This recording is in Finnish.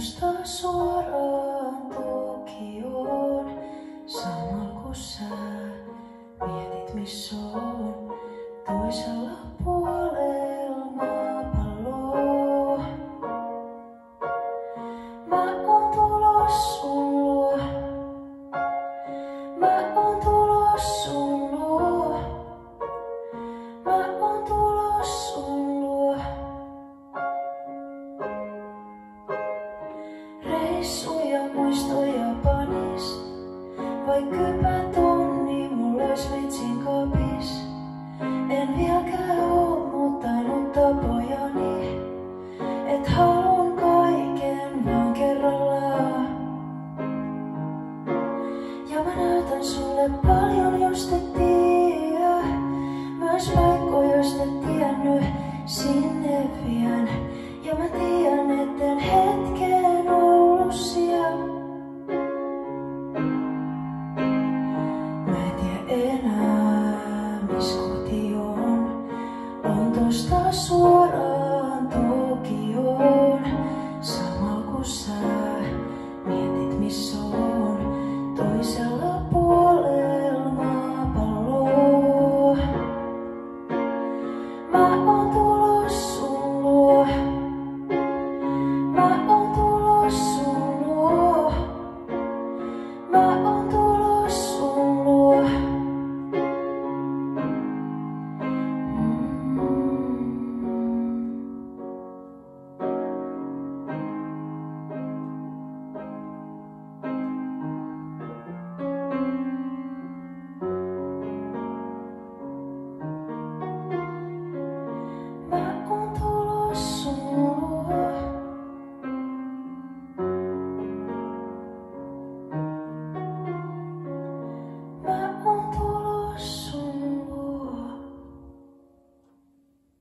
Minusta suoraan Tokioon, samalla kun sä mietit missä on toisella puolella maapalloa. Mä oon tulos sun luo, mä oon tulos sun luo, mä oon tulos sun luo. Reissuja muistoja Japanis, vaik kypätonni mulla ois vitsin kapis. En vieläkään oo muuttanut tapojani, et